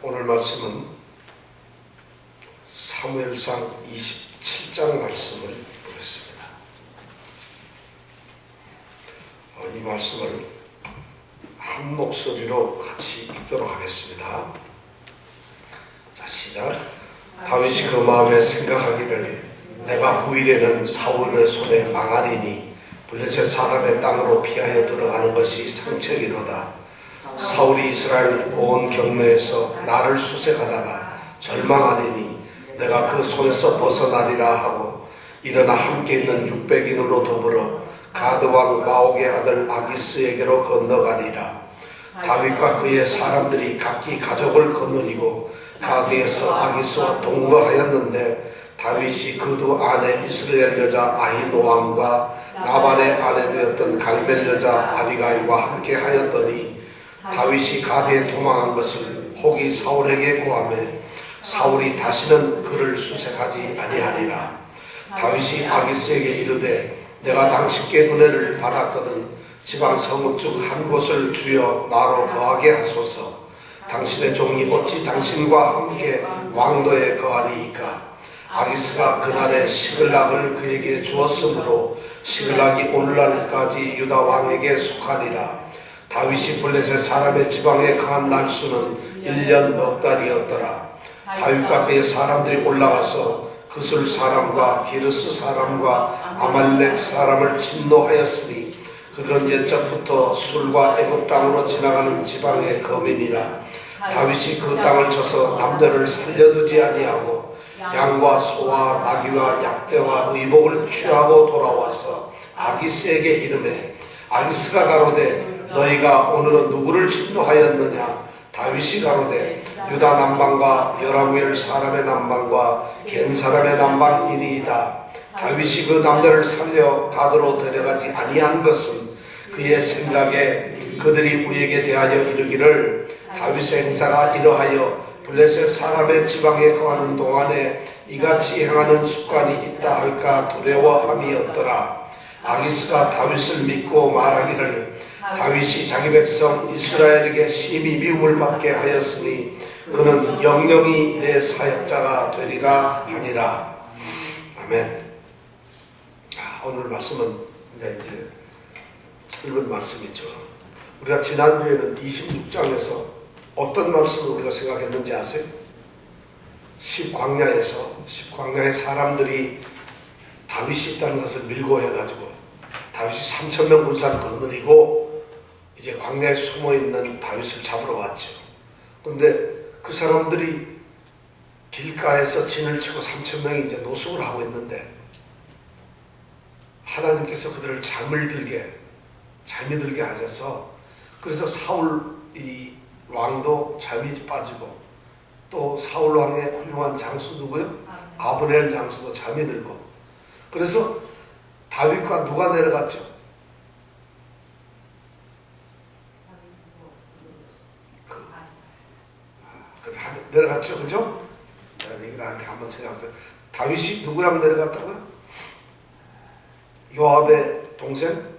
오늘 말씀은 사무엘상 27장 말씀을 보겠습니다. 이 말씀을 한 목소리로 같이 읽도록 하겠습니다. 자, 시작. 다윗이 그 마음에 생각하기를 내가 후일에는 사울의 손에 망하리니 블레셋 사람의 땅으로 피하여 들어가는 것이 상책이로다. 사울이 이스라엘 온 경내에서 나를 수색하다가 절망하리니 내가 그 손에서 벗어나리라 하고 일어나 함께 있는 600인으로 더불어 가드왕 마옥의 아들 아기스에게로 건너가리라. 다윗과 그의 사람들이 각기 가족을 거느리고 가드에서 아기스와 동거하였는데 다윗이 그 두 아내 이스라엘 여자 아히노암과 나발의 아내 되었던 갈멜 여자 아비가일과 함께 하였더니 다윗이 가드에 도망한 것을 혹이 사울에게 고하매 사울이 다시는 그를 수색하지 아니하리라. 다윗이 아기스에게 이르되 내가 당신께 은혜를 받았거든 지방 성읍 중 한 곳을 주여 나로 거하게 하소서. 당신의 종이 어찌 당신과 함께 왕도에 거하리이까. 아기스가 그날에 시글락을 그에게 주었으므로 시글락이 오늘날까지 유다 왕에게 속하리라. 다윗이 블레셋 사람의 지방에 거한 날수는 1년 넉 달이었더라. 다윗과 그의 사람들이 올라가서 그술 사람과 기르스 사람과 아말렉 사람을 진노하였으니 그들은 옛적부터 술과 애굽 땅으로 지나가는 지방의 거민이라. 다윗이 그 땅을 쳐서 남녀를 살려두지 아니하고 양과 소와 나귀와 약대와 의복을 취하고 돌아와서 아기스에게 이르매 아기스가 가로되 너희가 오늘은 누구를 진노하였느냐. 다윗이 가로되 유다 남방과 여라무엘 사람의 남방과 겐 사람의 남방이니이다. 다윗이 그 남자를 살려 가드로 데려가지 아니한 것은 그의 생각에 그들이 우리에게 대하여 이르기를 다윗의 행사가 이러하여 블레셋 사람의 지방에 거하는 동안에 이같이 행하는 습관이 있다 할까 두려워함이었더라. 아기스가 다윗을 믿고 말하기를 다윗이 자기 백성 이스라엘에게 심히 미움을 받게 하였으니 그는 영영이 내 사역자가 되리라 하니라. 아멘. 오늘 말씀은 이제 짧은 말씀이죠. 우리가 지난주에는 26장에서 어떤 말씀을 우리가 생각했는지 아세요? 10광야의 사람들이 다윗이 있다는 것을 밀고 해가지고 다윗이 3,000명 군사를 거느리고 이제 광야에 숨어있는 다윗을 잡으러 왔죠. 그런데 그 사람들이 길가에서 진을 치고 3,000명이 이제 노숙을 하고 있는데 하나님께서 그들을 잠이 들게 하셔서 그래서 사울 이 왕도 잠이 빠지고 또 사울 왕의 훌륭한 장수 누구요? 아브넬 장수도 잠이 들고 그래서 다윗과 누가 내려갔죠? 내려갔죠, 그죠? 이거한테 한번 생각해보세요. 다윗이 누구랑 내려갔다고요? 요압의 동생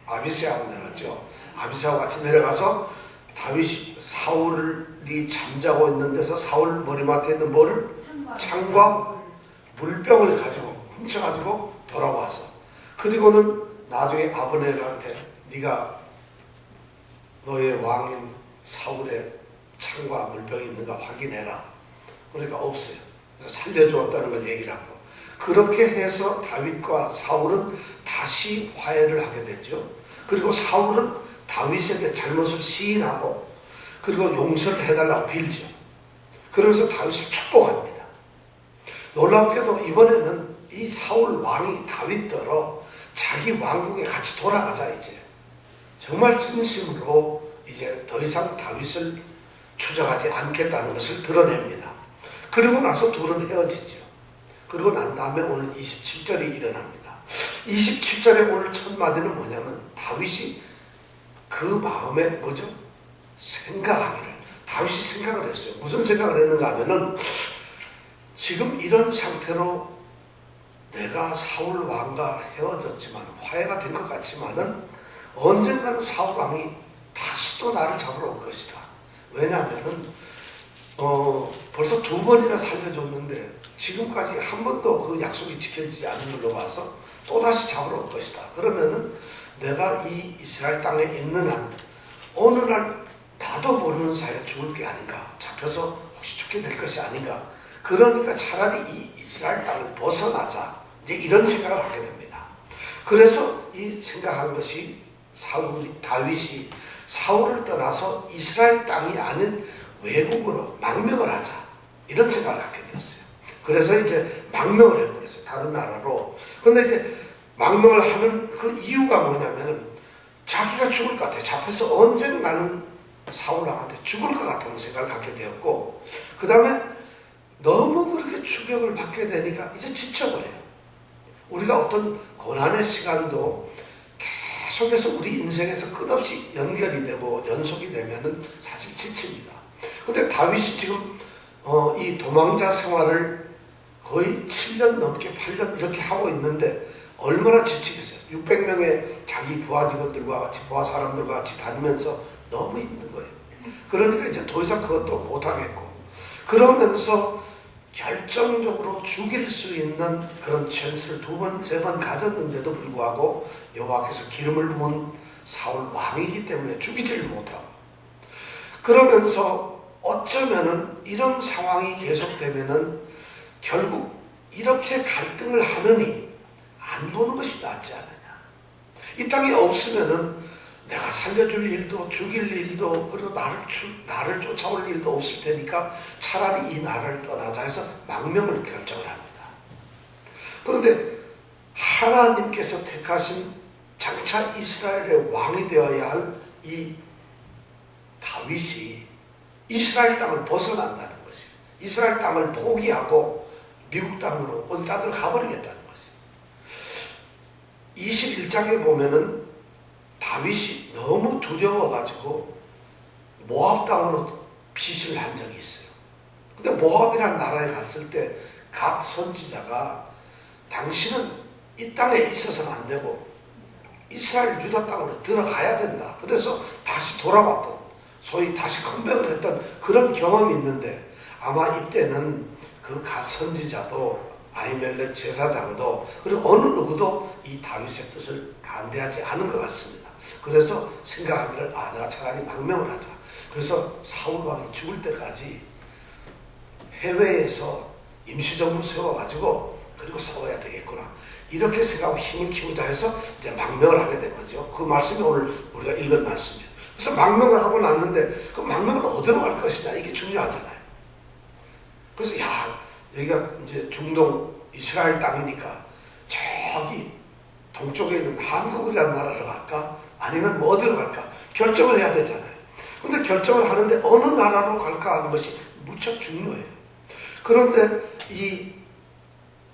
아비새하고 내려갔죠. 아비새하고 같이 내려가서 다윗이 사울이 잠자고 있는 데서 사울 머리맡에 있는 뭐를? 창과 물병을 가지고 훔쳐가지고 돌아와서 그리고는 나중에 아브넬한테 네가 너의 왕인 사울의 창과 물병이 있는가 확인해라. 그러니까 없어요. 그래서 살려주었다는 걸 얘기를 하고 그렇게 해서 다윗과 사울은 다시 화해를 하게 되죠. 그리고 사울은 다윗에게 잘못을 시인하고 그리고 용서를 해달라고 빌죠. 그러면서 다윗을 축복합니다. 놀랍게도 이번에는 이 사울 왕이 다윗더러 자기 왕국에 같이 돌아가자 이제 정말 진심으로 이제 더 이상 다윗을 추적하지 않겠다는 것을 드러냅니다. 그리고 나서 둘은 헤어지죠. 그리고 난 다음에 오늘 27절이 일어납니다. 27절의 오늘 첫 마디는 뭐냐면 다윗이 그 마음에 뭐죠? 생각하기를 다윗이 생각을 했어요. 무슨 생각을 했는가 하면은 지금 이런 상태로 내가 사울 왕과 헤어졌지만 화해가 된 것 같지만은 언젠가는 사울 왕이 다시 또 나를 잡으러 올 것이다. 왜냐하면은 벌써 2번이나 살려줬는데 지금까지 한 번도 그 약속이 지켜지지 않은 걸로 봐서 또다시 잡으러 올 것이다. 그러면은 내가 이 이스라엘 땅에 있는 한 어느 날 나도 모르는 사이에 죽을 게 아닌가, 잡혀서 혹시 죽게 될 것이 아닌가. 그러니까 차라리 이 이스라엘 땅을 벗어나자, 이제 이런 생각을 하게 됩니다. 그래서 이 생각한 것이 다윗이 사울을 떠나서 이스라엘 땅이 아닌 외국으로 망명을 하자, 이런 생각을 갖게 되었어요. 그래서 이제 망명을 해버렸어요, 다른 나라로. 근데 이제 망명을 하는 그 이유가 뭐냐면은 자기가 죽을 것 같아요. 잡혀서 언젠 나는 사울왕한테 죽을 것 같다는 생각을 갖게 되었고, 그 다음에 너무 그렇게 추격을 받게 되니까 이제 지쳐버려요. 우리가 어떤 고난의 시간도 계속해서 우리 인생에서 끝없이 연결이 되고 연속이 되면은 사실 지칩니다. 근데 다윗이 지금 이 도망자 생활을 거의 7년 넘게 8년 이렇게 하고 있는데 얼마나 지치겠어요. 600명의 자기 부하 직원들과 같이, 부하 사람들과 같이 다니면서 너무 힘든 거예요. 그러니까 이제 더 이상 그것도 못하겠고, 그러면서 결정적으로 죽일 수 있는 그런 찬스를 2번, 3번 가졌는데도 불구하고 여호와께서 기름을 부은 사울 왕이기 때문에 죽이지를 못하고, 그러면서 어쩌면은 이런 상황이 계속되면은 결국 이렇게 갈등을 하느니 안 보는 것이 낫지 않느냐. 이 땅에 없으면은 내가 살려줄 일도 죽일 일도 그리고 나를 쫓아올 일도 없을 테니까 차라리 이 나라를 떠나자 해서 망명을 결정을 합니다. 그런데 하나님께서 택하신 장차 이스라엘의 왕이 되어야 할 이 다윗이 이스라엘 땅을 벗어난다는 것이에요. 이스라엘 땅을 포기하고 미국 땅으로 어디 땅으로 가버리겠다는 것이에요. 21장에 보면은 다윗이 너무 두려워가지고 모압 땅으로 피신을 한 적이 있어요. 근데 모압이라는 나라에 갔을 때 갓 선지자가 당신은 이 땅에 있어서는 안 되고 이스라엘 유다 땅으로 들어가야 된다. 그래서 다시 돌아왔던, 소위 다시 컴백을 했던 그런 경험이 있는데, 아마 이때는 그 갓 선지자도 아히멜렉 제사장도 그리고 어느 누구도 이 다윗의 뜻을 반대하지 않은 것 같습니다. 그래서 생각하기를 내가 차라리 망명을 하자. 그래서 사울왕이 죽을 때까지 해외에서 임시정부 세워가지고 그리고 싸워야 되겠구나, 이렇게 생각하고 힘을 키우자 해서 이제 망명을 하게 된 거죠. 그 말씀이 오늘 우리가 읽은 말씀이에요. 그래서 망명을 하고 났는데 그 망명을 어디로 갈 것이냐, 이게 중요하잖아요. 그래서 여기가 이제 중동 이스라엘 땅이니까 저기 동쪽에 있는 한국이라는 나라로 갈까? 아니면 뭐 어디로 갈까? 결정을 해야 되잖아요. 근데 결정을 하는데 어느 나라로 갈까 하는 것이 무척 중요해요. 그런데 이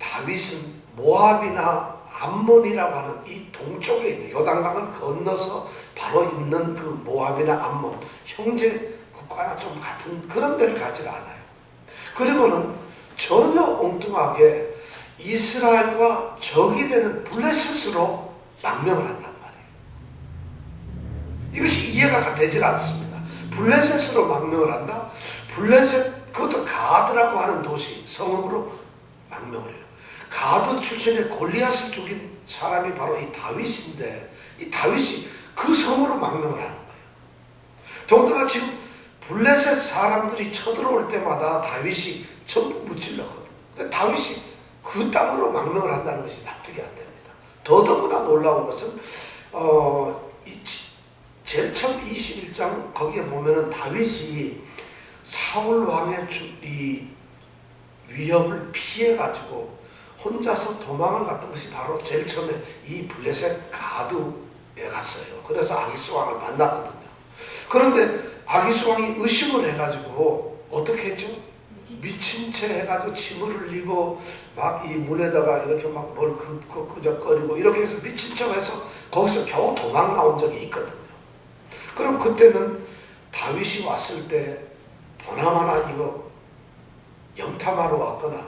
다윗은 모압이나 암몬이라고 하는 이 동쪽에 있는 요단강을 건너서 바로 있는 그 모압이나 암몬, 형제 국가나 좀 같은 그런 데를 가지 않아요. 그리고는 전혀 엉뚱하게 이스라엘과 적이 되는 블레셋으로 망명을 한단 말이에요. 이것이 이해가 되질 않습니다. 블레셋으로 망명을 한다? 블레셋, 그것도 가드라고 하는 도시, 성읍으로 망명을 해요. 가드 출신의 골리앗을 죽인 사람이 바로 이 다윗인데, 이 다윗이 그 성으로 망명을 하는 거예요. 더군다나 지금 블레셋 사람들이 쳐들어올 때마다 다윗이 전부 무찔렀거든요. 근데 다윗이 그 땅으로 망명을 한다는 것이 납득이 안 됩니다. 더더구나 놀라운 것은 제일 처음 21장 거기에 보면은 다윗이 사울 왕의 이 위협을 피해가지고 혼자서 도망을 갔던 것이 바로 제일 처음에 이 블레셋 가드에 갔어요. 그래서 아기스 왕을 만났거든요. 그런데 아기스 왕이 의심을 해가지고 어떻게 했죠? 미친 채 해가지고 침을 흘리고 막 이 문에다가 이렇게 막 뭘 끄적거리고 이렇게 해서 미친 척 해서 거기서 겨우 도망 나온 적이 있거든요. 그럼 그때는 다윗이 왔을 때 보나마나 이거 영탐하러 왔거나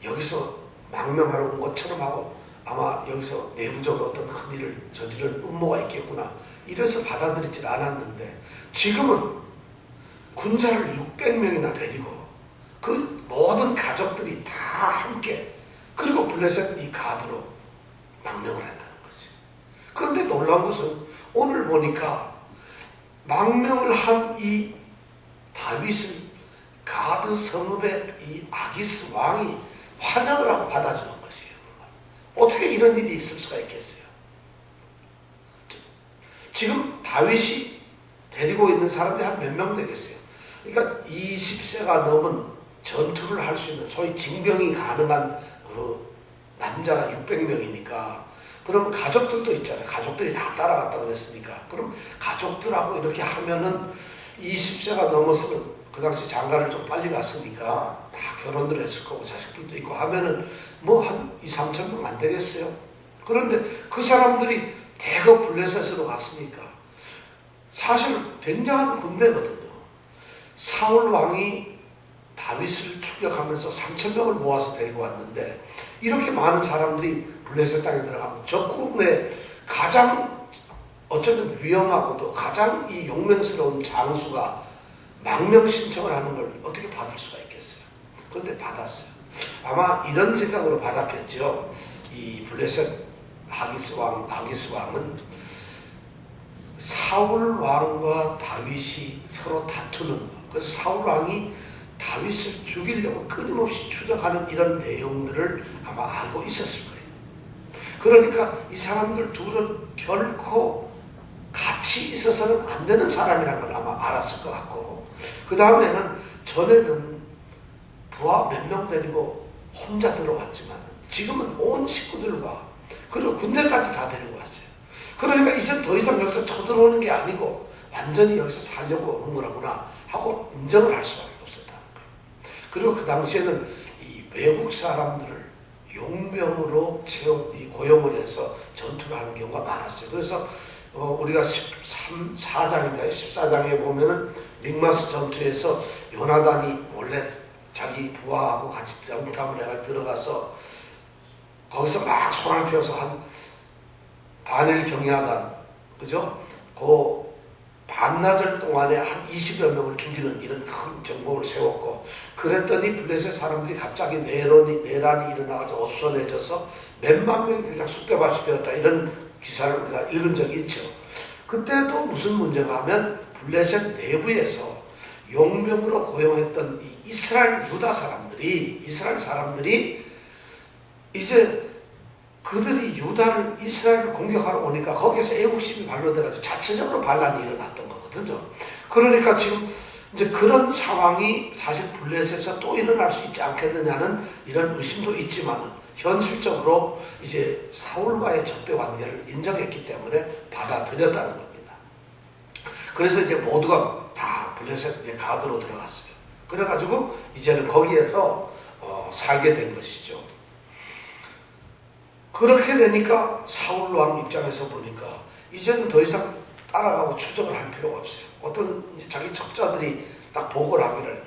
여기서 망명하러 온 것처럼 하고 아마 여기서 내부적으로 어떤 큰일을 저지른 음모가 있겠구나, 이래서 받아들이질 않았는데, 지금은 군사를 600명이나 데리고 그 모든 가족들이 다 함께 그리고 블레셋 이 가드로 망명을 했다는 거지. 그런데 놀라운 것은 오늘 보니까 망명을 한 이 다윗을 가드 성읍의 이 아기스 왕이 환영을 하고 받아주는 것이에요. 어떻게 이런 일이 있을 수가 있겠어요? 지금 다윗이 데리고 있는 사람들이 한 몇 명 되겠어요? 그러니까 20세가 넘은 전투를 할 수 있는 소위 징병이 가능한 그 남자가 600명이니까 그럼 가족들도 있잖아요. 가족들이 다 따라갔다고 그랬으니까 그럼 가족들하고 이렇게 하면은 20세가 넘어서는 그 당시 장가를 좀 빨리 갔으니까 다 결혼들 했을 거고 자식들도 있고 하면은 뭐 한 2, 3천 명 안 되겠어요? 그런데 그 사람들이 대거 블레셋으로 갔으니까 사실 굉장한 군대거든요. 사울 왕이 다윗을 추격하면서 3천 명을 모아서 데리고 왔는데 이렇게 많은 사람들이 블레셋 땅에 들어가면 적군의 가장 어쩌면 위험하고도 가장 이 용맹스러운 장수가 망명 신청을 하는 걸 어떻게 받을 수가 있겠어요? 그런데 받았어요. 아마 이런 생각으로 받았겠죠. 이 블레셋 아기스 왕은 사울 왕과 다윗이 서로 다투는 거. 그래서 사울 왕이 다윗을 죽이려고 끊임없이 추적하는 이런 내용들을 아마 알고 있었을 거예요. 그러니까 이 사람들 둘은 결코 같이 있어서는 안 되는 사람이라는 걸 아마 알았을 것 같고 그 다음에는 전에는 부하 몇 명 데리고 혼자 들어왔지만 지금은 온 식구들과 그리고 군대까지 다 데리고 왔어요. 그러니까 이제 더 이상 여기서 쳐들어오는 게 아니고 완전히 여기서 살려고 오는 거라구나 하고 인정을 할 수밖에 없었다는 거예요. 그리고 그 당시에는 이 외국 사람들을 용병으로 고용을 해서 전투를 하는 경우가 많았어요. 그래서 우리가 14장인가요? 14장에 보면은 믹마스 전투에서 요나단이 원래 자기 부하하고 같이 전투함을 해가 들어가서 거기서 막 소란을 피워서 한 반일 경야단, 그죠? 그 반나절 동안에 한 20여 명을 죽이는 이런 큰 정복을 세웠고 그랬더니 블레셋 사람들이 갑자기 내란이 일어나가지고 어수선해져서 몇만 명이 그냥 쑥대밭이 되었다 이런 기사를 우리가 읽은 적이 있죠. 그때도 무슨 문제가 하면 블레셋 내부에서 용병으로 고용했던 이 이스라엘 사람들이 이제 그들이 이스라엘을 공격하러 오니까 거기서 애국심이 발로돼가지고 자체적으로 반란이 일어났던 거거든요. 그러니까 지금 이제 그런 상황이 사실 블레셋에서 또 일어날 수 있지 않겠느냐는 이런 의심도 있지만 현실적으로 이제 사울과의 적대 관계를 인정했기 때문에 받아들였다는 겁니다. 그래서 이제 모두가 다 블레셋 이제 가드로 들어갔어요. 그래가지고 이제는 거기에서 살게 된 것이죠. 그렇게 되니까 사울 왕 입장에서 보니까 이제는 더 이상 따라가고 추적을 할 필요가 없어요. 어떤 자기 첩자들이 딱 보고를 하기를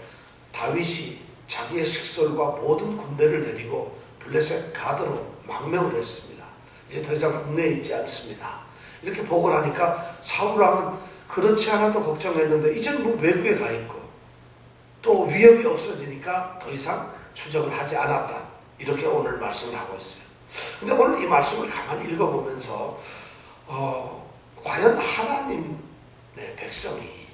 다윗이 자기의 식솔과 모든 군대를 데리고 블레셋 가드로 망명을 했습니다. 이제 더 이상 국내에 있지 않습니다. 이렇게 보고를 하니까 사울 왕은 그렇지 않아도 걱정했는데 이제는 뭐 외국에 가 있고 또 위협이 없어지니까 더 이상 추적을 하지 않았다. 이렇게 오늘 말씀을 하고 있어요. 근데 오늘 이 말씀을 가만히 읽어보면서 과연 하나님의 백성이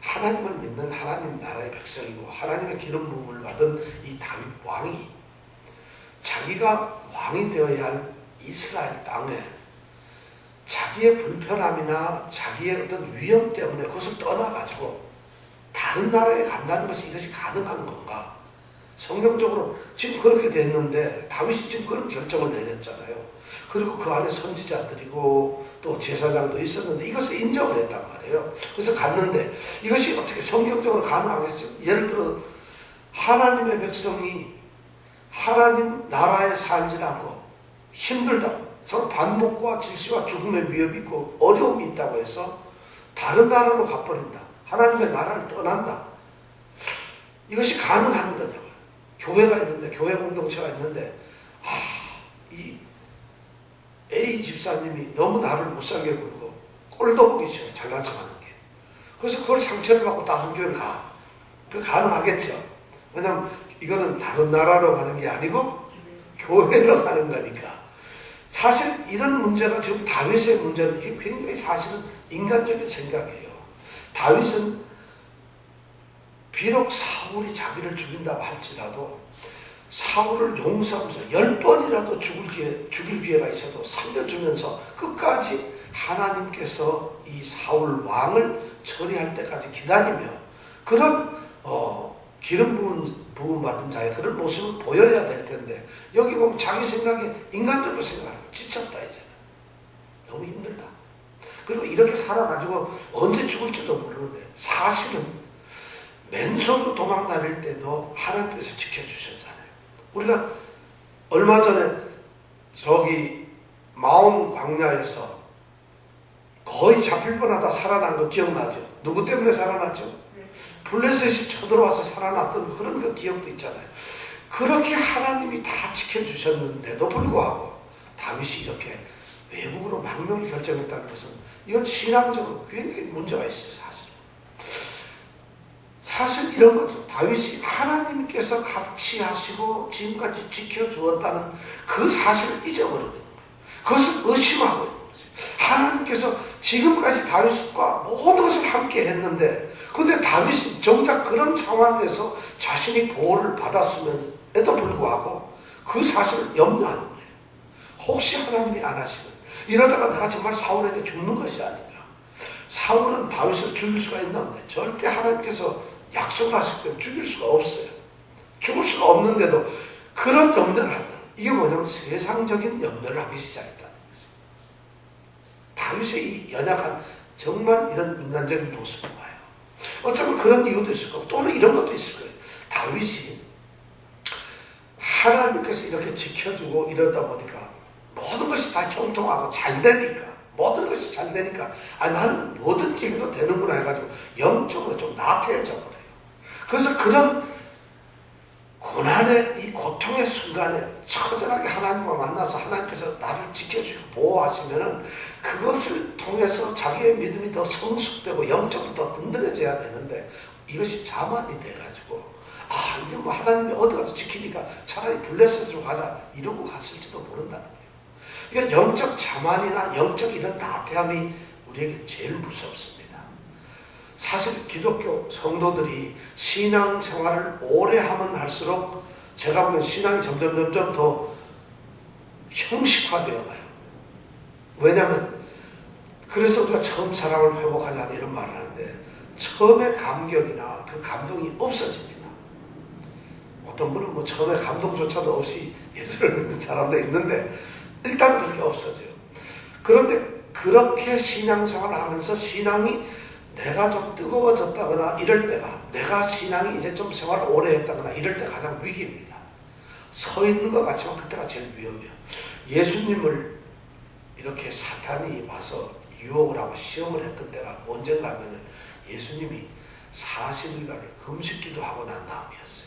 하나님을 믿는 하나님 나라의 백성이고 하나님의 기름 부음을 받은 이 다윗 왕이 자기가 왕이 되어야 할 이스라엘 땅에 자기의 불편함이나 자기의 어떤 위험 때문에 그것을 떠나가지고 다른 나라에 간다는 것이 이것이 가능한 건가? 성경적으로 지금 그렇게 됐는데 다윗이 지금 그런 결정을 내렸잖아요. 그리고 그 안에 선지자들이고 또 제사장도 있었는데 이것을 인정을 했단 말이에요. 그래서 갔는데 이것이 어떻게 성경적으로 가능하겠어요? 예를 들어 하나님의 백성이 하나님 나라에 살지 않고 힘들다고 서로 반목과 질시와 죽음의 위협이 있고 어려움이 있다고 해서 다른 나라로 가버린다. 하나님의 나라를 떠난다. 이것이 가능한 거냐고요. 교회가 있는데 교회 공동체가 있는데 이 A 집사님이 너무 나를 못살게 굴고 꼴도 보기 싫어. 잘난 척하는 게. 그래서 그걸 상처를 받고 다른 교회를 가. 그 가능하겠죠. 왜냐하면 이거는 다른 나라로 가는 게 아니고 교회로 가는 거니까. 사실 이런 문제가 지금 다윗의 문제는 이게 굉장히 사실은 인간적인 생각이에요. 다윗은 비록 사울이 자기를 죽인다고 할지라도 사울을 용서하면서 10번이라도 죽일 기회가 있어도 살려주면서 끝까지 하나님께서 이 사울 왕을 처리할 때까지 기다리며 그런 기름 부음 받은 자의 그런 모습을 보여야 될 텐데 여기 보면 자기 생각에 인간적으로 생각하는 지쳤다 이제는. 너무 힘들다. 그리고 이렇게 살아가지고 언제 죽을지도 모르는데 사실은 맨손으로 도망 다닐 때도 하나님께서 지켜주셨잖아요. 우리가 얼마 전에 저기 마온 광야에서 거의 잡힐 뻔하다 살아난 거 기억나죠? 누구 때문에 살아났죠? 블레셋이 쳐들어와서 살아났던 그런 그 기억도 있잖아요. 그렇게 하나님이 다 지켜주셨는데도 불구하고 다윗이 이렇게 외국으로 망명을 결정했다는 것은 이건 신앙적으로 굉장히 문제가 있어요. 사실 이런 거죠. 다윗이 하나님께서 같이 하시고 지금까지 지켜주었다는 그 사실을 잊어버리고 있는 거예요. 그것을 의심하고 있는 거죠. 하나님께서 지금까지 다윗과 모든 것을 함께 했는데 근데 다윗이 정작 그런 상황에서 자신이 보호를 받았음에도 불구하고 그 사실을 염려하는 거예요. 혹시 하나님이 안 하시면 이러다가 내가 정말 사울에게 죽는 것이 아닌가. 사울은 다윗을 죽일 수가 있는데 절대 하나님께서 약속을 하실 때는 죽일 수가 없어요. 죽을 수가 없는데도 그런 염려를 한다. 이게 뭐냐면 세상적인 염려를 하기 시작했다는 거죠. 다윗의 이 연약한 정말 이런 인간적인 모습을 봐요. 어쩌면 그런 이유도 있을 거고 또는 이런 것도 있을 거예요. 다윗이 하나님께서 이렇게 지켜주고 이러다 보니까 모든 것이 다 형통하고 잘 되니까 모든 것이 잘 되니까 나는 뭐든지 해도 되는구나 해가지고 영적으로 좀 나태해져 버려요. 그래서 그런 고난의 이 고통의 순간에 처절하게 하나님과 만나서 하나님께서 나를 지켜주고 보호하시면은 그것을 통해서 자기의 믿음이 더 성숙되고 영적으로 더 든든해져야 되는데 이것이 자만이 돼가지고 이제 뭐 하나님이 어디 가서 지키니까 차라리 블레셋으로 가자 이러고 갔을지도 모른다는 거예요. 그러니까 영적 자만이나 영적 이런 나태함이 우리에게 제일 무섭습니다. 사실 기독교 성도들이 신앙생활을 오래 하면 할수록 제가 보기엔 신앙이 점점 더 형식화되어 가요. 왜냐하면 그래서 우리가 처음 사랑을 회복하자 이런 말을 하는데 처음에 감격이나 그 감동이 없어집니다. 어떤 분은 뭐 처음에 감동조차도 없이 예수를 믿는 사람도 있는데 일단 그렇게 없어져요. 그런데 그렇게 신앙생활을 하면서 신앙이 내가 좀 뜨거워졌다거나 이럴 때가 내가 신앙이 이제 좀 생활을 오래 했다거나 이럴 때 가장 위기입니다. 서 있는 것 같지만 그때가 제일 위험해요. 예수님을 이렇게 사탄이 와서 유혹을 하고 시험을 했던 때가 언젠가 하면은 예수님이 40일간을 금식기도 하고 난 다음이었어요.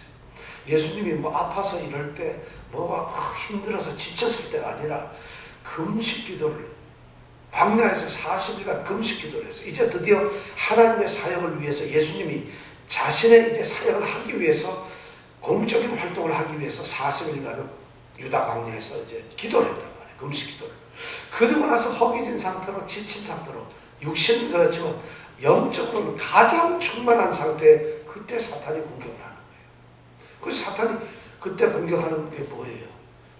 예수님이 뭐 아파서 이럴 때 뭐가 힘들어서 지쳤을 때가 아니라 금식기도를 광야에서 40일간 금식기도를 했어요. 이제 드디어 하나님의 사역을 위해서 예수님이 자신의 이제 사역을 하기 위해서 공적인 활동을 하기 위해서 40일간을 유다 광야에서 이제 기도를 했단 말이에요. 금식기도를. 그리고 나서 허기진 상태로 지친 상태로 육신은 그렇지만 영적으로는 가장 충만한 상태에 그때 사탄이 공격을 하는 거예요. 그래서 사탄이 그때 공격하는 게 뭐예요?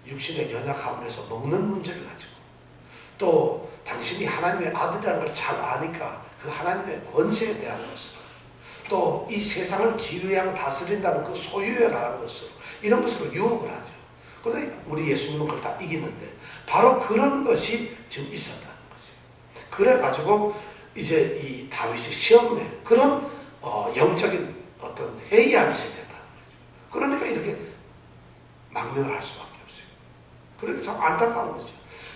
육신의 연약함을 해서 먹는 문제를 가지고 또 당신이 하나님의 아들이라는 걸 잘 아니까 그 하나님의 권세에 대한 것으로 또 이 세상을 지휘하고 다스린다는 그 소유에 관한 것으로 이런 것으로 유혹을 하죠. 그런데 우리 예수님은 그걸 다 이기는데 바로 그런 것이 지금 있었다는 거죠. 그래가지고 이제 이 다윗이 시험에 그런 영적인 어떤 해이함이 생겼다는 거죠. 그러니까 이렇게 망명을 할 수밖에 없어요. 그러니까 참 안타까운 거죠.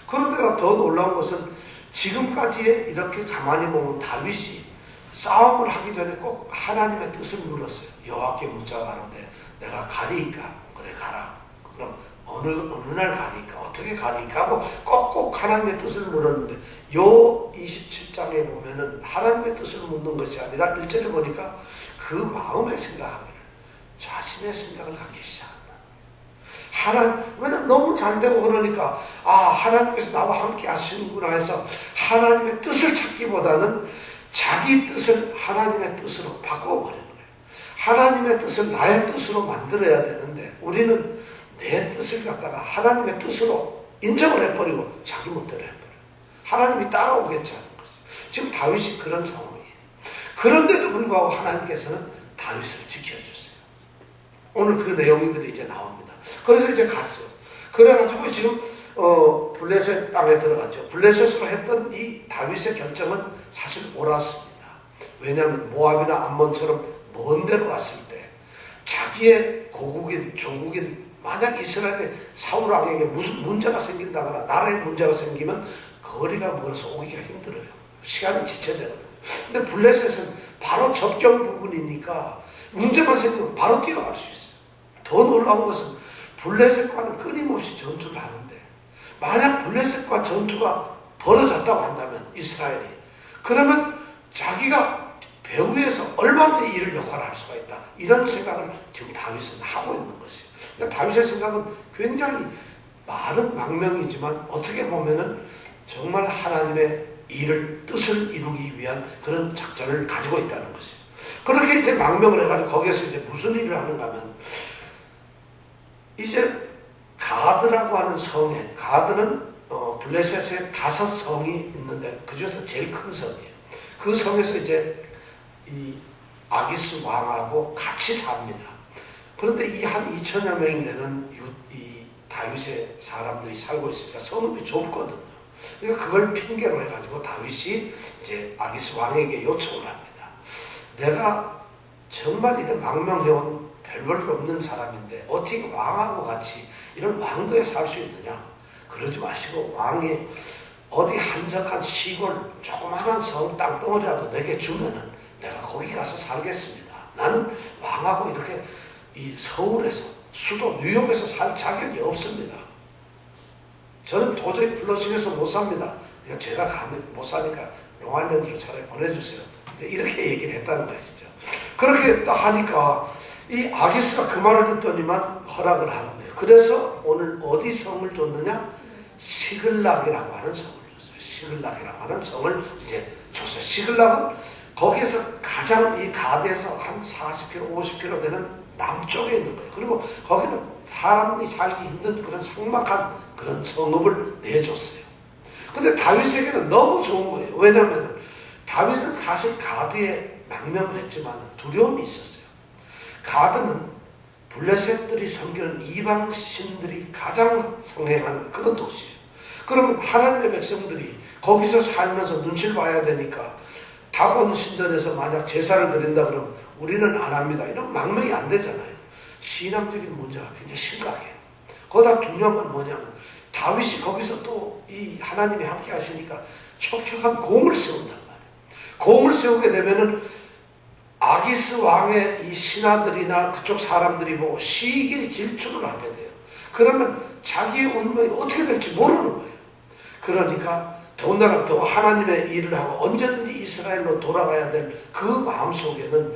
그런데가 더 놀라운 것은 지금까지의 이렇게 가만히 보면 다윗이 싸움을 하기 전에 꼭 하나님의 뜻을 물었어요. 여호와께 묻자 가로되 내가 가리이까? 그래 가라. 그럼 어느 날 가리이까? 어떻게 가리이까? 하고 꼭꼭 하나님의 뜻을 물었는데 요 27장에 10장에 보면은 하나님의 뜻을 묻는 것이 아니라 1절에 보니까 그 마음의 생각하기를 자신의 생각을 갖기 시작한다. 왜냐면 너무 잘 되고 그러니까 하나님께서 나와 함께 하시는구나 해서 하나님의 뜻을 찾기보다는 자기 뜻을 하나님의 뜻으로 바꿔버리는 거예요. 하나님의 뜻을 나의 뜻으로 만들어야 되는데 우리는 내 뜻을 갖다가 하나님의 뜻으로 인정을 해버리고 자기 멋대로 해버려요. 하나님이 따라오겠지 않은 거죠. 지금 다윗이 그런 상황이에요. 그런데도 불구하고 하나님께서는 다윗을 지켜주세요. 오늘 그 내용들이 이제 나옵니다. 그래서 이제 갔어요. 그래가지고 지금 블레셋 땅에 들어갔죠. 블레셋으로 했던 이 다윗의 결정은 사실 옳았습니다. 왜냐하면 모압이나 암몬처럼 먼 데로 갔을 때 자기의 고국인 조국인 만약 이스라엘의 사울 왕에게 무슨 문제가 생긴다거나 나라에 문제가 생기면 거리가 멀어서 오기가 힘들어요. 시간이 지체되거든요. 근데 블레셋은 바로 접경 부분이니까 문제만 생기면 바로 뛰어갈 수 있어요. 더 놀라운 것은 블레셋과는 끊임없이 전투를 하는데 만약 블레셋과 전투가 벌어졌다고 한다면 이스라엘이 그러면 자기가 배후에서 얼마든지 이를 역할을 할 수가 있다. 이런 생각을 지금 다윗은 하고 있는 것이에요. 그러니까 다윗의 생각은 굉장히 말은 망명이지만 어떻게 보면은 정말 하나님의 뜻을 이루기 위한 그런 작전을 가지고 있다는 것이에요. 그렇게 이제 망명을 해가지고 거기에서 이제 무슨 일을 하는가 하면 이제 가드라고 하는 성에 가드는 블레셋에 5성이 있는데 그 중에서 제일 큰 성이에요. 그 성에서 이제 이 아기스 왕하고 같이 삽니다. 그런데 이 한 2천여 명이 되는 이 다윗의 사람들이 살고 있으니까 성읍이 좁거든요. 그러니까 그걸 핑계로 해가지고 다윗이 이제 아기스 왕에게 요청을 합니다. 내가 정말 이런 망명해온 별 볼 없는 사람인데 어떻게 왕하고 같이 이런 왕도에 살 수 있느냐? 그러지 마시고 왕이 어디 한적한 시골 조그마한 성 땅덩어리라도 내게 주면은 내가 거기 가서 살겠습니다. 나는 왕하고 이렇게 이 서울에서 수도 뉴욕에서 살 자격이 없습니다. 저는 도저히 플러싱에서 못 삽니다. 제가 가면 못 사니까 롱아일랜드로 차라리 보내주세요. 이렇게 얘기를 했다는 것이죠. 그렇게 하니까 이 아기스가 그 말을 듣더니만 허락을 하는 거예요. 그래서 오늘 어디 성을 줬느냐? 시글락이라고 하는 성을 줬어요. 시글락이라고 하는 성을 이제 줬어요. 시글락은 거기에서 가장 이 가드에서 한 40km, 50km 되는 남쪽에 있는 거예요. 그리고 거기는 사람이 살기 힘든 그런 삭막한 그런 성읍을 내줬어요. 근데 다윗에게는 너무 좋은 거예요. 왜냐하면 다윗은 사실 가드에 망명을 했지만 두려움이 있었어요. 가드는 블레셋들이 섬기는 이방 신들이 가장 성행하는 그런 도시예요. 그러면 하나님의 백성들이 거기서 살면서 눈치를 봐야 되니까 다곤 신전에서 만약 제사를 드린다 그러면 우리는 안 합니다. 이런 망명이 안 되잖아요. 신앙적인 문제가 굉장히 심각해요. 거기다 중요한 건 뭐냐면 다윗이 거기서 또 이 하나님이 함께 하시니까 혁혁한 공을 세운단 말이에요. 공을 세우게 되면은 아기스 왕의 이 신하들이나 그쪽 사람들이 보고 시기 질투를 하게 돼요. 그러면 자기의 운명이 어떻게 될지 모르는 거예요. 그러니까 더군다나 더 하나님의 일을 하고 언제든지 이스라엘로 돌아가야 될 그 마음속에는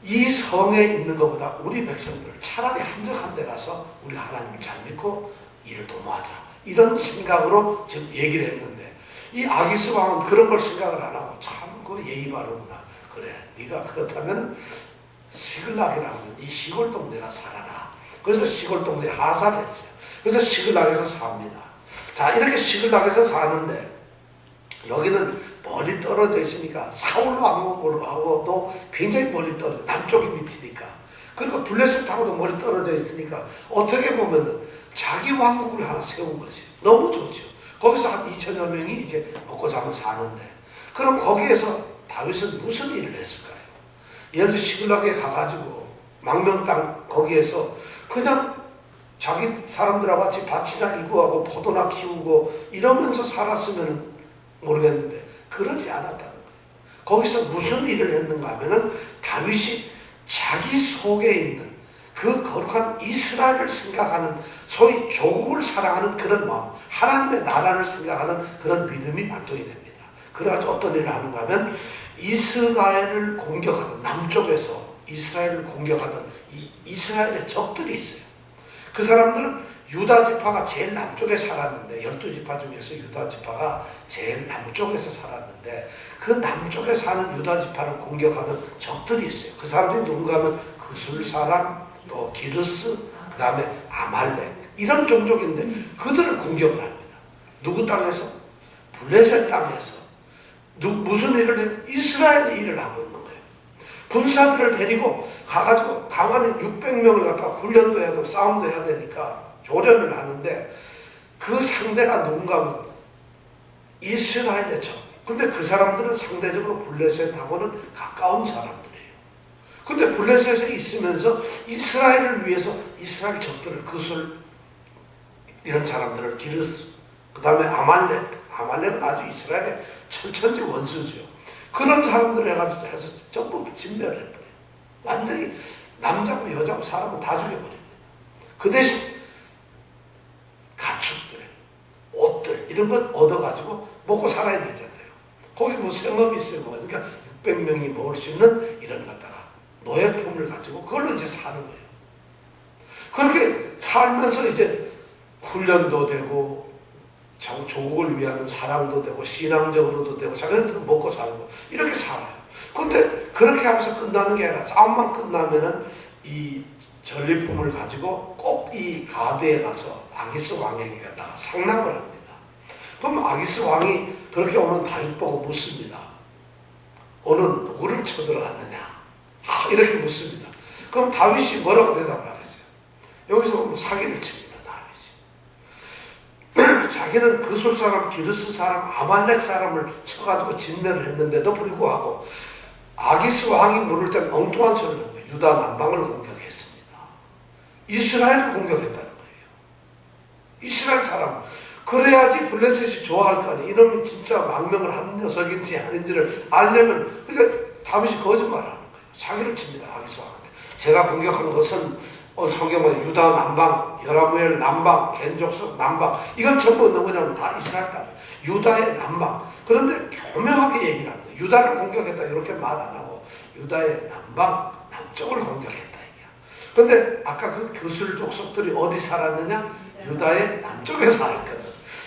이 성에 있는 것보다 우리 백성들 차라리 한적한 데 가서 우리 하나님을 잘 믿고 일을 도모하자. 이런 생각으로 지금 얘기를 했는데 이 아기스 왕은 그런 걸 생각을 안 하고 참 그 예의 바르구나. 그래, 네가 그렇다면 시글락이라는 이 시골 동네가 살아라. 그래서 시골 동네에 하사를 했어요. 그래서 시글락에서 삽니다. 자, 이렇게 시글락에서 사는데 여기는 멀리 떨어져 있으니까 사울 왕국하고도 굉장히 멀리 떨어져, 남쪽이 밑이니까. 그리고 블레셋하고도 멀리 떨어져 있으니까 어떻게 보면은 자기 왕국을 하나 세운 것이 너무 좋죠. 거기서 한 2천여 명이 이제 먹고 자고 사는데 그럼 거기에서 다윗은 무슨 일을 했을까요? 예를 들어 시글락에 가가지고 망명 땅 거기에서 그냥 자기 사람들하고 같이 밭이나 일구하고 포도나 키우고 이러면서 살았으면 모르겠는데 그러지 않았다는 거예요. 거기서 무슨 일을 했는가 하면은 다윗이 자기 속에 있는 그 거룩한 이스라엘을 생각하는 소위 조국을 사랑하는 그런 마음, 하나님의 나라를 생각하는 그런 믿음이 발동이 됩니다. 그래가지고 어떤 일을 하는가 하면 이스라엘을 공격하던 남쪽에서 이스라엘을 공격하던 이스라엘의 적들이 있어요. 그 사람들은 유다 지파가 제일 남쪽에 살았는데 12지파 중에서 유다 지파가 제일 남쪽에서 살았는데 그 남쪽에 사는 유다 지파를 공격하는 적들이 있어요. 그 사람들이 누군가 하면 그술 사람, 또 기르스, 그 다음에 아말렉 이런 종족인데 그들을 공격을 합니다. 누구 땅에서? 블레셋 땅에서. 무슨 일을 해요? 이스라엘 일을 하고 있는 거예요. 군사들을 데리고 가가지고 강한에 600명을 갖다가 훈련도 해야 되고 싸움도 해야 되니까 조련을 하는데 그 상대가 누군가 하면 이스라엘의 적. 근데 그 사람들은 상대적으로 블레셋하고는 가까운 사람들이에요. 근데 블레셋에 있으면서 이스라엘을 위해서 이스라엘 적들을 그술 이런 사람들을 기르스 그 다음에 아말렉은 아주 이스라엘의 철천지 원수죠. 그런 사람들을 해가지고 해서 전부 진멸을 해버려요. 완전히 남자고 여자고 사람은 다 죽여버립니다. 그 대신 가축들, 옷들 이런 것 얻어가지고 먹고 살아야 되잖아요. 거기 뭐 생업이 있어요. 그러니까 600명이 먹을 수 있는 이런 것다가 노예품을 가지고 그걸로 이제 사는 거예요. 그렇게 살면서 이제 훈련도 되고 조국을 위한 사랑도 되고 신앙적으로도 되고 자기네들은 먹고 살고 이렇게 살아요. 그런데 그렇게 하면서 끝나는 게 아니라 싸움만 끝나면은 이 전리품을 가지고 꼭 이 가드에 가서 아기스 왕에게다가 상납을 합니다. 그럼 아기스 왕이 그렇게 오는 다윗 보고 묻습니다. 오늘 누구를 쳐들어갔느냐? 이렇게 묻습니다. 그럼 다윗이 뭐라고 대답을 하겠어요? 여기서 보면 사기를 칩니다. 자기는 그술 사람, 기르스 사람, 아말렉 사람을 쳐가지고 진멸을 했는데도 불구하고 아기스 왕이 물을 때 엉뚱한 소리를 한 거예요. 유다 남방을 공격했습니다. 이스라엘을 공격했다는 거예요. 이스라엘 사람. 그래야지 블레셋이 좋아할 거 아니에요. 이놈이 진짜 망명을 한 녀석인지 아닌지를 알려면 그러니까 다윗이 거짓말을 하는 거예요. 사기를 칩니다. 아기스 왕한테. 제가 공격한 것은 성경은 유다 남방, 여라무엘 남방, 겐족속 남방 이건 전부 누구냐면 다 이스라엘 땅 유다의 남방. 그런데 교묘하게 얘기를 합니다. 유다를 공격했다 이렇게 말 안 하고 유다의 남방, 남쪽을 공격했다 이게야. 그런데 아까 그 교술 족속들이 어디 살았느냐? 유다의 남쪽에 살았거든.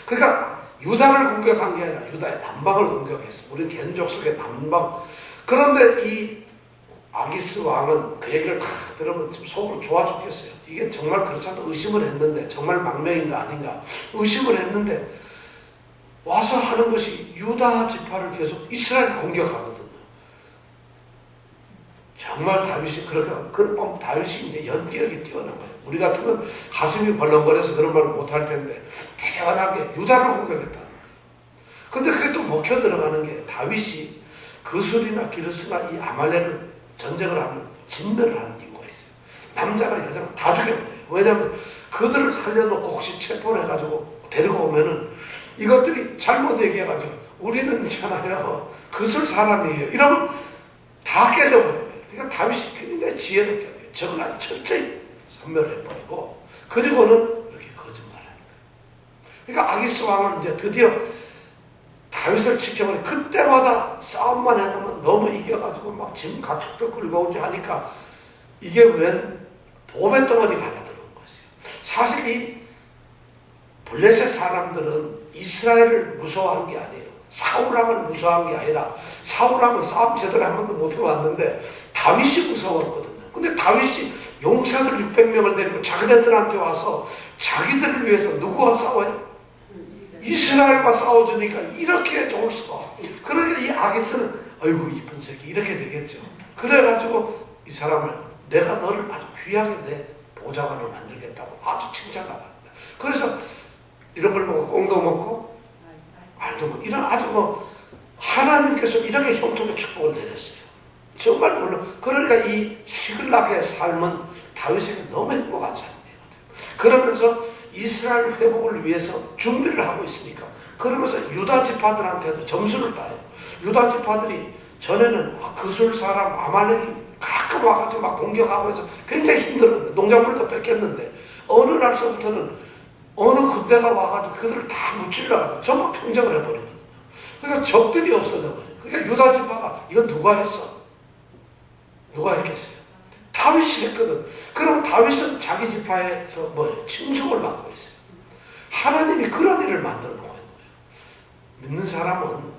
그러니까 유다를 공격한 게 아니라 유다의 남방을 공격했어. 우리는 겐족속의 남방. 그런데 이 아기스 왕은 그 얘기를 다 들으면 좀 속으로 좋아 죽겠어요. 이게 정말 그렇지 않다 의심을 했는데 정말 망명인가 아닌가 의심을 했는데 와서 하는 것이 유다 지파를 계속 이스라엘 공격하거든요. 정말 다윗이 그렇게 그런 다윗이 이제 연기력이 뛰어난 거예요. 우리 같으면 가슴이 벌렁거려서 그런 말을 못할 텐데 태연하게 유다를 공격했다는 거예요. 근데 그게 또 먹혀 들어가는 게 다윗이 그술이나 기르스나 이 아말렉을 전쟁을 하면 진멸을 하는 이유가 있어요. 남자나 여자나 다 죽여버려요. 왜냐하면 그들을 살려놓고 혹시 체포를 해가지고 데리고 오면은 이것들이 잘못 얘기해가지고 우리는 있잖아요. 그술 사람이에요. 이러면 다 깨져버려요. 그러니까 다윗이 굉장히 지혜롭게 해요. 저걸 아주 철저히 선멸해버리고 그리고는 이렇게 거짓말을 하는 거예요. 그러니까 아기스 왕은 이제 드디어 다윗을 지켜버리 그때마다 싸움만 해놓으면 너무 이겨가지고 막 짐 가축도 끌고 오지 하니까 이게 웬 봄의 덩어리가 하나 들어온 것이에요. 사실 이 블레셋 사람들은 이스라엘을 무서워한 게 아니에요. 사울왕을 무서워한 게 아니라 사울왕은 싸움 제대로 한 번도 못 해봤는데 다윗이 무서웠거든요. 근데 다윗이 용사들 600명을 데리고 자기네들한테 와서 자기들을 위해서 누구와 싸워요? 이스라엘과 싸워주니까 이렇게 좋을 수가 없고 그러니까 이 아기스는 아이고 이쁜 새끼 이렇게 되겠죠. 그래가지고 이 사람을 내가 너를 아주 귀하게 내 보좌관을 만들겠다고 아주 칭찬을 합니다. 그래서 이런 걸 먹고 꽁도 먹고 말도 먹고 이런 아주 뭐 하나님께서 이렇게 형통의 축복을 내렸어요. 정말 물론 그러니까 이 시글락의 삶은 다윗에게 너무 행복한 삶이에요. 그러면서 이스라엘 회복을 위해서 준비를 하고 있으니까 그러면서 유다 지파들한테도 점수를 따요. 유다 지파들이 전에는 그술 사람 아말렉이 가끔 와가지고 막 공격하고 해서 굉장히 힘들었는데 농작물도 뺏겼는데 어느 날서부터는 어느 군대가 와가지고 그들을 다 무찔러가지고 전부 평정을 해버리거든요. 그러니까 적들이 없어져 버려요. 그러니까 유다 지파가 이건 누가 했어? 누가 했겠어요? 다윗이 했거든. 그럼 다윗은 자기 지파에서 뭐 칭송을 받고 있어요. 하나님이 그런 일을 만들어 놓고 있는 거예요. 믿는 사람은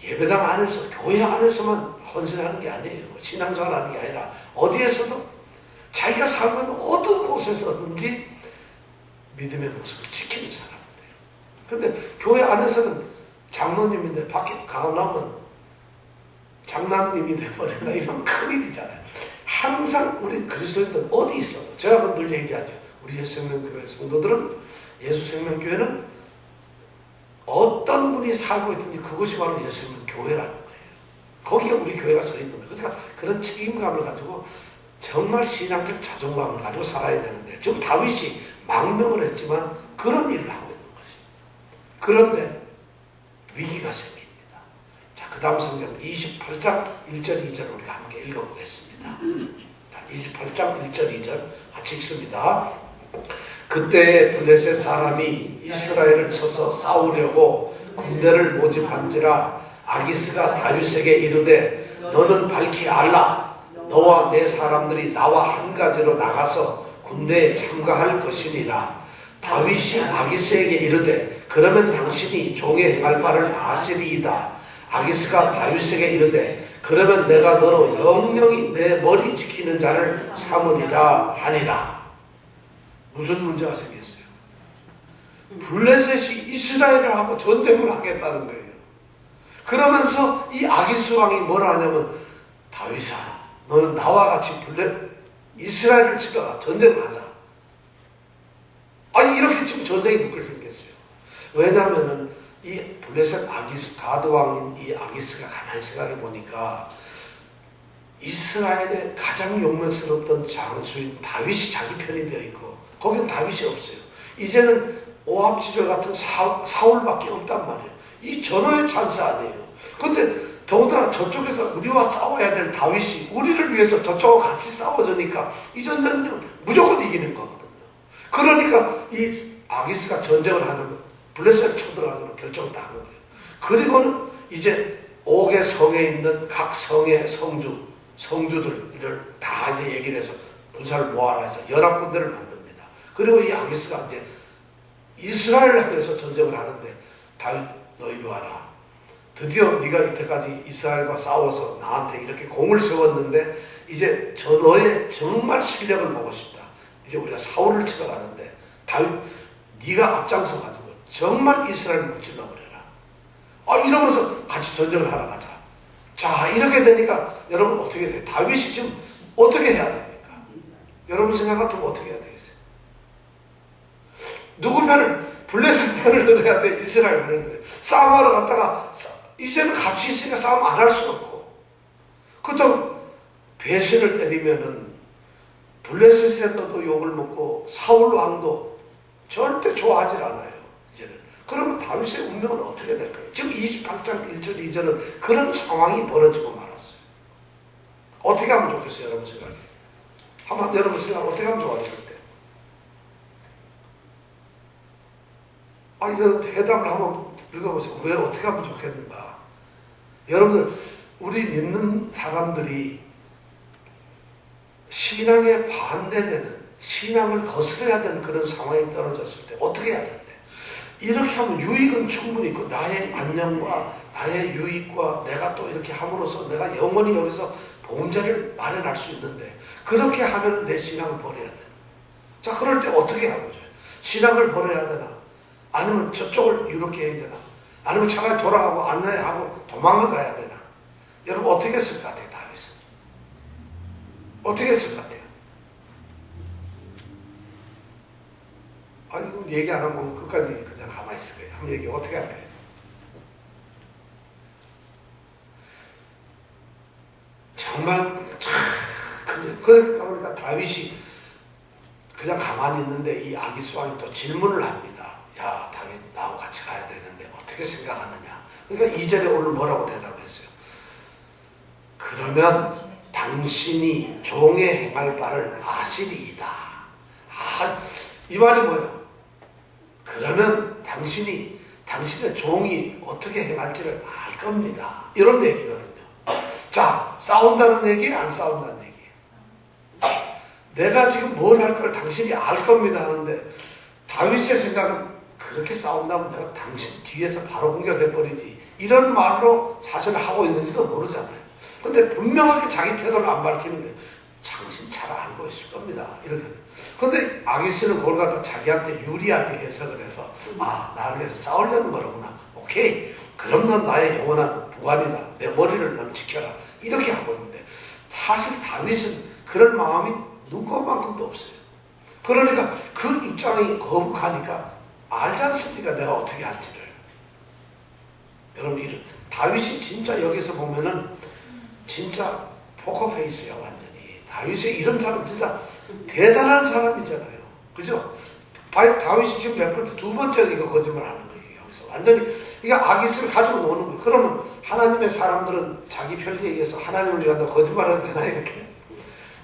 예배당 안에서, 교회 안에서만 헌신하는 게 아니에요. 신앙생활하는 게 아니라 어디에서도 자기가 살고 있는 어떤 곳에서든지 믿음의 모습을 지키는 사람들이에요. 근데 교회 안에서는 장로님인데 밖에 가면 장남님이 돼버린다. 이런 큰일이잖아요. 항상 우리 그리스도인들은 어디 있어? 제가 늘 얘기하죠. 우리 예수생명교회 성도들은, 예수생명교회는 어떤 분이 살고 있든지 그것이 바로 예수생명교회라는 거예요. 거기에 우리 교회가 서 있는 거예요. 그러니까 그런 책임감을 가지고 정말 신앙적 자존감을 가지고 살아야 되는데, 지금 다윗이 망명을 했지만 그런 일을 하고 있는 것입니다. 그런데 위기가 생깁니다. 자, 그 다음 성경 28장 1절 2절 우리가 함께 읽어보겠습니다. 자, 28장 1절 2절 같이 읽습니다. 그때 블레셋 사람이 이스라엘을 쳐서 싸우려고 군대를 모집한지라 아기스가 다윗에게 이르되 너는 밝히 알라. 너와 내 사람들이 나와 한 가지로 나가서 군대에 참가할 것이니라. 다윗이 아기스에게 이르되 그러면 당신이 종의 행할 바를 아시리이다. 아기스가 다윗에게 이르되 그러면 내가 너로 영영이 내 머리 지키는 자를 삼으리라 하니라. 무슨 문제가 생겼어요? 블레셋이 이스라엘을 하고 전쟁을 하겠다는 거예요. 그러면서 이 아기스 왕이 뭐라 하냐면 다윗아 너는 나와 같이 이스라엘을 치러가 전쟁을 하자. 아니 이렇게 지금 전쟁이 붙게 생겼어요. 왜냐하면은 이 블레셋 아기스 가드 왕인 이 아기스가 가만히 생각해 보니까 이스라엘의 가장 용맹스럽던 장수인 다윗이 자기 편이 되어 있고 거기는 다윗이 없어요. 이제는 오합지졸 같은 사울밖에 없단 말이에요. 이 전후의 찬스 아니에요. 근데 더군다나 저쪽에서 우리와 싸워야 될 다윗이 우리를 위해서 저쪽하고 같이 싸워주니까 이 전쟁은 무조건 이기는 거거든요. 그러니까 이 아기스가 전쟁을 하는 블레셋을 쳐들어가기로 결정을 다 한 거예요. 그리고는 이제 5개 성에 있는 각 성의 성주들을 다 이제 얘기를 해서 군사를 모아라 해서 연합군대를 만듭니다. 그리고 이 아기스가 이제 이스라엘을 향해서 전쟁을 하는데 다윗 너 이리 와라. 드디어 네가 이때까지 이스라엘과 싸워서 나한테 이렇게 공을 세웠는데 이제 너의 정말 실력을 보고 싶다. 이제 우리가 사울을 치러 가는데 다윗 네가 앞장서 가지고 정말 이스라엘을 무찔러 버려라. 이러면서 같이 전쟁을 하러 가자. 자 이렇게 되니까 여러분 어떻게 돼요? 다윗이 지금 어떻게 해야 됩니까? 여러분 생각 같으면 어떻게 해야 되겠어요? 누구 편을? 블레셋 편을 들어야 돼? 이스라엘 편을 들어야 돼? 싸움하러 갔다가 이제는 같이 있으니까 싸움 안 할 수 없고 그렇다고 배신을 때리면은 블레셋에서도 욕을 먹고 사울 왕도 절대 좋아하지 않아요. 이제는. 그러면 다윗의 운명은 어떻게 될까요? 지금 28장 1절 2절은 그런 상황이 벌어지고 말았어요. 어떻게 하면 좋겠어요? 여러분 생각에. 한번 여러분 생각 어떻게 하면 좋아질 때? 이거 해답을 한번 읽어보세요. 왜 어떻게 하면 좋겠는가? 여러분들 우리 믿는 사람들이 신앙에 반대되는 신앙을 거스려야 되는 그런 상황이 떨어졌을 때 어떻게 해야 되는데? 이렇게 하면 유익은 충분히 있고 나의 안녕과 나의 유익과 내가 또 이렇게 함으로써 내가 영원히 여기서 보험자를 마련할 수 있는데 그렇게 하면 내 신앙을 버려야 돼. 자 그럴 때 어떻게 하고 줘요? 신앙을 버려야 되나? 아니면 저쪽을 이렇게 해야 되나? 아니면 차라리 돌아가고 안내하고 도망을 가야 되나? 여러분 어떻게 했을 것 같아요? 다윗은 어떻게 했을 것 같아요? 이거 얘기 안 하면 끝까지 그냥 가만히 있을 거예요. 한번 얘기 어떻게 할까요? 정말 그러니까 다윗이 그냥 가만히 있는데 이 아기스 왕이 또 질문을 합니다. 야 다윗 나하고 같이 가야 되는데 어떻게 생각하느냐. 그러니까 2절에 오늘 뭐라고 대답했어요? 그러면 당신이 종의 행할 바를 아시리이다. 이 말이 뭐예요? 그러면 당신이 당신의 종이 어떻게 행할지를 알 겁니다. 이런 얘기거든요. 자, 싸운다는 얘기, 안 싸운다는 얘기. 내가 지금 뭘 할 걸 당신이 알 겁니다 하는데 다윗의 생각은 그렇게 싸운다면 내가 당신 뒤에서 바로 공격해버리지. 이런 말로 사실 하고 있는지도 모르잖아요. 근데 분명하게 자기 태도를 안 밝히는 거예요. 당신 잘 알고 있을 겁니다. 이렇게. 근데 아기스는 그걸 갖다 자기한테 유리하게 해석을 해서 아, 나를 위해서 싸우려는 거로구나. 오케이. 그럼 넌 나의 영원한 부관이다. 내 머리를 넌 지켜라. 이렇게 하고 있는데 사실 다윗은 그런 마음이 눈꼽만큼도 없어요. 그러니까 그 입장이 거북하니까 알지 않습니까? 내가 어떻게 할지를. 여러분, 다윗이 진짜 여기서 보면은 진짜 포커페이스야, 완전히. 다윗이 이런 사람 진짜 대단한 사람이잖아요. 그죠? 다윗이 지금 몇 번째, 두 번째 이거 거짓말 하는 거예요, 여기서. 완전히, 이게 아기스를 가지고 노는 거예요. 그러면 하나님의 사람들은 자기 편리에 의해서 하나님을 위한다 거짓말해도 되나, 이렇게?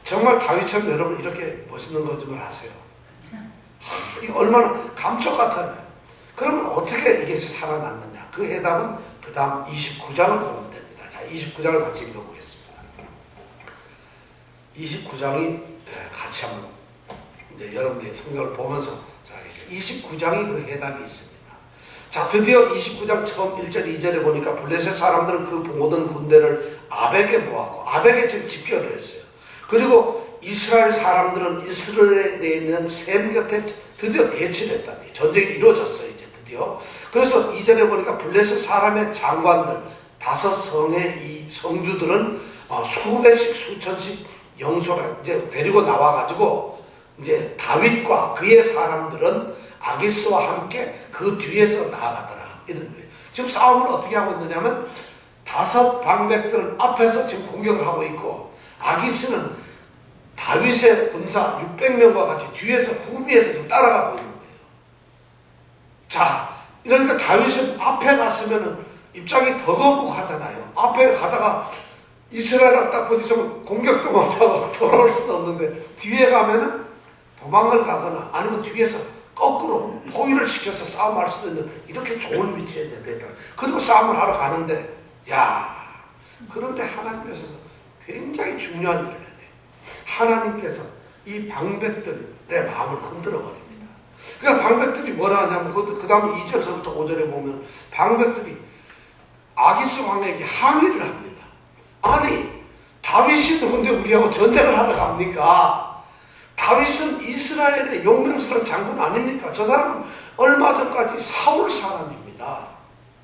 정말 다윗처럼 여러분 이렇게 멋있는 거짓말 하세요. 이게 얼마나 감쪽 같아요. 그러면 어떻게 이게 살아났느냐? 그 해답은 그 다음 29장을 보면 됩니다. 자, 29장을 같이 읽어보겠습니다. 29장이 같이 한번 이제 여러분들의 성경을 보면서 자, 29장이 그 해답이 있습니다. 자, 드디어 29장 처음 1절, 2절에 보니까 블레셋 사람들은 그 모든 군대를 아벡에 모았고 아벡에 지금 집결을 했어요. 그리고 이스라엘 사람들은 이스라엘에 있는 셈 곁에 드디어 대치를 했다니 전쟁이 이루어졌어요. 이제 드디어. 그래서 2절에 보니까 블레셋 사람의 장관들 5성의 이 성주들은 수백씩 수천씩 영소를 이제 데리고 나와가지고 이제 다윗과 그의 사람들은 아기스와 함께 그 뒤에서 나아가더라. 이런 거예요. 지금 싸움을 어떻게 하고 있느냐면 5 방백들은 앞에서 지금 공격을 하고 있고 아기스는 다윗의 군사 600명과 같이 뒤에서 후비에서 지금 따라가고 있는 거예요. 자, 이러니까 다윗은 앞에 갔으면 입장이 더 거북하잖아요. 앞에 가다가 이스라엘랑 딱 부딪히면 공격도 못하고 돌아올 수도 없는데 뒤에 가면은 도망을 가거나 아니면 뒤에서 거꾸로 포위를 시켜서 싸움할 수도 있는 이렇게 좋은 위치에 되더라. 그리고 싸움을 하러 가는데 그런데 하나님께서 굉장히 중요한 일을 해요. 하나님께서 이 방백들의 마음을 흔들어 버립니다. 그러니까 방백들이 뭐라 하냐면 그 다음 2절서부터 5절에 보면 방백들이 아기스 왕에게 항의를 합니다. 아니, 다윗이 누군데 우리하고 전쟁을 하러 갑니까? 다윗은 이스라엘의 용맹스러운 장군 아닙니까? 저 사람은 얼마 전까지 사울 사람입니다.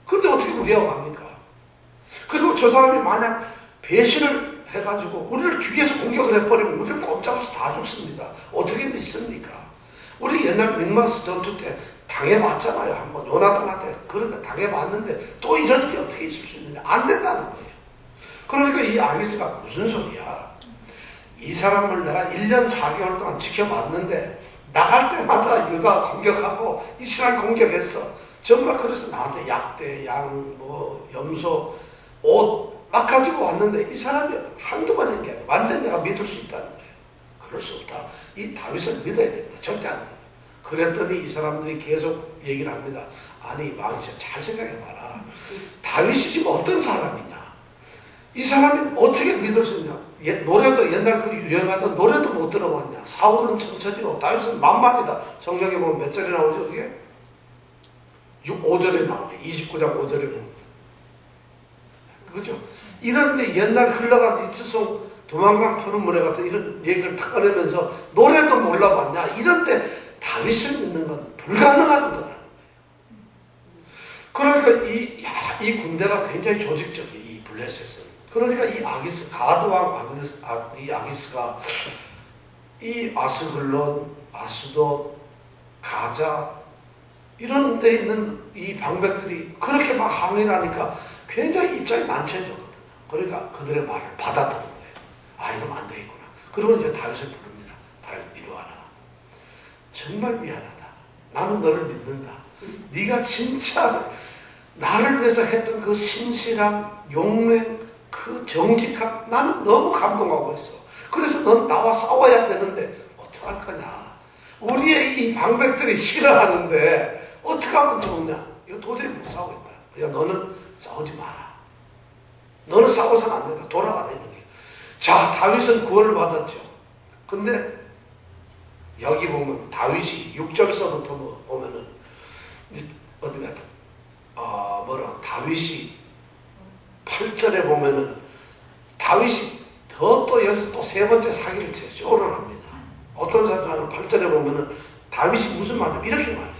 근데 어떻게 우리하고 갑니까? 그리고 저 사람이 만약 배신을 해가지고 우리를 뒤에서 공격을 해버리면 우리는 꼼짝없이 다 죽습니다. 어떻게 믿습니까? 우리 옛날 믹마스 전투 때 당해봤잖아요. 한번 요나단한테 그런 당해봤는데 또 이런 일이 어떻게 있을 수 있느냐. 안 된다는 거예요. 그러니까 이 아기스가 무슨 소리야. 이 사람을 내가 1년 4개월 동안 지켜봤는데 나갈 때마다 유다 공격하고 이스라엘 공격했어. 정말 그래서 나한테 약대, 양, 염소, 옷 막 가지고 왔는데 이 사람이 한두 번 한 게 아니라 완전히 내가 믿을 수 있다는 거예요. 그럴 수 없다. 이 다윗을 믿어야 됩니다. 절대 안 돼요. 그랬더니 이 사람들이 계속 얘기를 합니다. 아니, 왕이셔, 잘 생각해봐라. 다윗이 지금 어떤 사람이냐? 이 사람이 어떻게 믿을 수 있냐? 노래도 옛날 그 유행하던 노래도 못 들어봤냐? 사울은 천천히고 다윗은 만만이다. 성경에 보면 몇 절에 나오죠? 그게? 5절에 나오네. 29장 5절에 보면. 그죠? 이런 옛날 흘러간 이트송 도망간 푸른 물에 같은 이런 얘기를 탁 꺼내면서 노래도 몰라봤냐? 이런 때 다윗을 믿는 건 불가능한 거라는 거예요. 그러니까 이 군대가 굉장히 조직적이에요. 이 블레셋은. 그러니까 이 아기스, 가드왕 이 아기스가 이 아스글론, 아스돗, 가자 이런 데 있는 이 방백들이 그렇게 막 항의를 하니까 굉장히 입장이 난처해졌거든요. 그러니까 그들의 말을 받아들인 거예요. 아, 이러면 안 되겠구나. 그리고 이제 다윗을 부릅니다. 다윗, 이리 와라. 정말 미안하다. 나는 너를 믿는다. 네가 진짜 나를 위해서 했던 그 신실함, 용맹, 그 정직함, 나는 너무 감동하고 있어. 그래서 넌 나와 싸워야 되는데 어떡할 거냐. 우리의 이 방백들이 싫어하는데 어떻게 하면 좋으냐. 이거 도저히 못 싸우겠다. 그러니까 너는 싸우지 마라. 너는 싸워서는 안 된다. 돌아가라 이런 게. 자, 다윗은 구원을 받았죠. 근데 여기 보면 다윗이 6절서부터 보면은 이제 어디 갔다 다윗이 8절에 보면은 다윗이 또 여기서 또 세 번째 사기를 쳐요. 쇼를 합니다. 어떤 사람은 8절에 보면은 다윗이 무슨 말이냐 이렇게 말해요.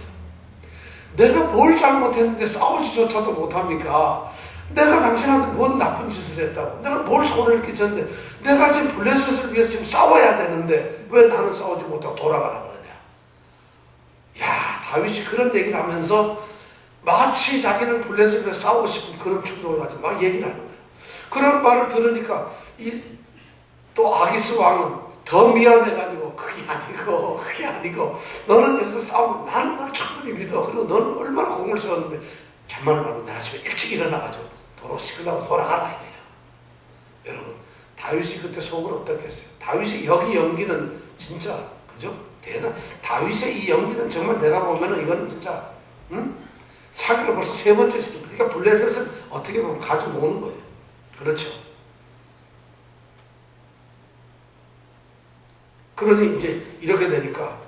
내가 뭘 잘못했는데 싸우지조차도 못합니까? 내가 당신한테 뭔 나쁜 짓을 했다고? 내가 뭘 손해를 끼쳤는데 내가 지금 블레셋을 위해서 지금 싸워야 되는데 왜 나는 싸우지 못하고 돌아가라 그러냐? 야, 다윗이 그런 얘기를 하면서 마치 자기는 블레셋을 위해서 싸우고 싶은 그런 충동을 가지고 막 얘기를 하는 거예요. 그런 말을 들으니까 또 아기스 왕은 더 미안해가지고 그게 아니고 너는 여기서 싸우면 나는 널 충분히 믿어. 그리고 너는 얼마나 공을 세웠는데 참말로 말하면 내가 아침에 일찍 일어나가지고 도로 씻으려고 돌아가라 이거예요. 여러분 다윗이 그때 속은 어떻겠어요? 다윗의 여기 연기는 진짜 그죠? 다윗의 이 연기는 정말 내가 보면은 이거는 진짜 사기를 벌써 세 번째 시도. 그러니까 블레셋을 어떻게 보면 가져오는 거예요. 그렇죠? 그러니 이제 이렇게 되니까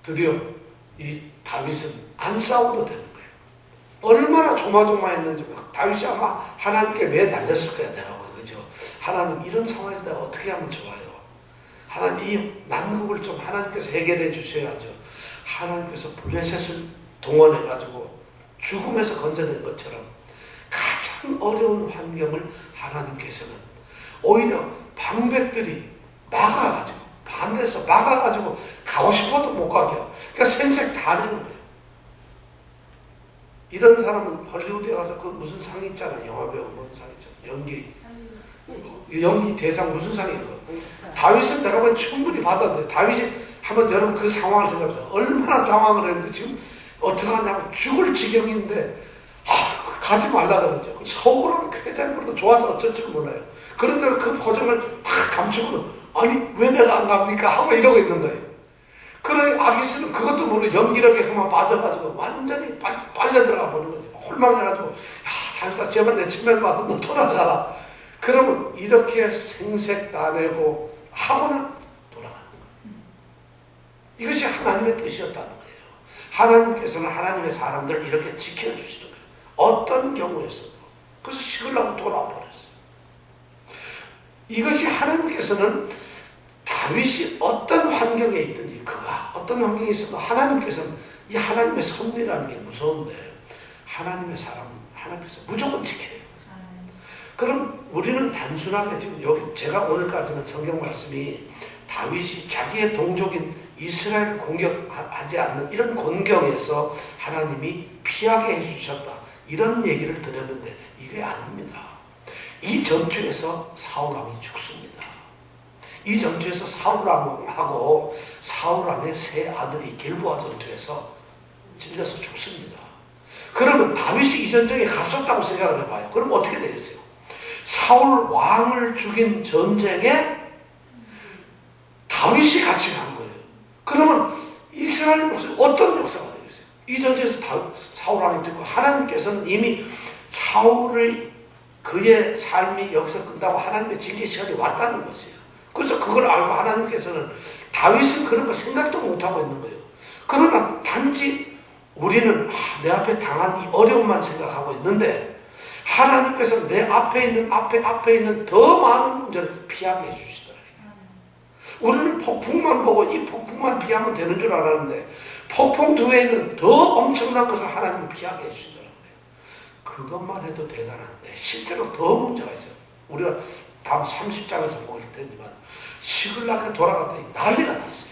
드디어 이 다윗은 안 싸워도 되는 거예요. 얼마나 조마조마했는지 다윗이 아마 하나님께 매달렸을 거야. 내가 보기에 그죠? 하나님 이런 상황에서 내가 어떻게 하면 좋아요? 하나님 이 난국을 좀 하나님께서 해결해 주셔야죠. 하나님께서 블레셋을 동원해가지고 죽음에서 건져낸 것처럼 가장 어려운 환경을 하나님께서는 오히려 방백들이 막아가지고 반대해서 막아가지고 가고 싶어도 못 가게 하고 그러니까 생색 다 내는 거예요. 이런 사람은 헐리우드에 가서 그 무슨 상이 있잖아요. 영화배우 무슨 상 있잖아요. 연기 대상 무슨 상이 있어. 다윗은 내가 보면 충분히 받았는데 다윗이 한번 여러분 그 상황을 생각해보세요. 얼마나 당황을 했는데 지금 어떻게 하냐고 죽을 지경인데 가지 말라 그러죠. 속으로는 굉장히 좋아서 어쩔 줄 몰라요. 그런데 그 표정을 다 감추고는 아니 왜 내가 안 갑니까? 하고 이러고 있는 거예요. 그러니 아기스는 그것도 모르고 연기력에 그만 빠져가지고 완전히 빨려 들어가 버리는 거죠. 홀망해가지고 야 다윗아 제발 내 침뱉 와서 너 돌아가라. 그러면 이렇게 생색 다 내고 하고는 돌아가는 거예요. 이것이 하나님의 뜻이었다는 거예요. 하나님께서는 하나님의 사람들을 이렇게 지켜주시는 거예요. 어떤 경우에서도. 그래서 식으려고 돌아와 버렸어요. 이것이 하나님께서는 다윗이 어떤 환경에 있든지 그가 어떤 환경에 있어도 하나님께서는 이 하나님의 섭리라는 게 무서운데 하나님의 사람은 하나님께서 무조건 지켜요. 그럼 우리는 단순하게 지금 여기 제가 오늘까지는 성경 말씀이 다윗이 자기의 동족인 이스라엘 공격하지 않는 이런 곤경에서 하나님이 피하게 해주셨다 이런 얘기를 드렸는데 이게 아닙니다. 이 전투에서 사울왕이 죽습니다. 이 전투에서 사울왕하고 사울왕의 세 아들이 길보아 전투에서 찔려서 죽습니다. 그러면 다윗이 이 전쟁에 갔었다고 생각을 해봐요. 그럼 어떻게 되겠어요? 사울 왕을 죽인 전쟁에 다윗이 같이 간 거예요. 그러면 이스라엘 목소리 어떤 역사가 되겠어요? 이 전쟁에서 사울 왕이 듣고 하나님께서는 이미 사울의 그의 삶이 여기서 끝나고 하나님의 징계 시간이 왔다는 것이에요. 그래서 그걸 알고 하나님께서는 다윗은 그런 거 생각도 못하고 있는 거예요. 그러나 단지 우리는 내 앞에 당한 이 어려움만 생각하고 있는데 하나님께서 내 앞에 있는 더 많은 문제를 피하게 해주시더라고요. 우리는 폭풍만 보고 이 폭풍만 피하면 되는 줄 알았는데 폭풍 뒤에 있는 더 엄청난 것을 하나님은 피하게 해주시더라고요. 그것만 해도 대단한데 실제로 더 문제가 있어요. 우리가 다음 30장에서 보일 테지만 시글락에 돌아갔더니 난리가 났어요.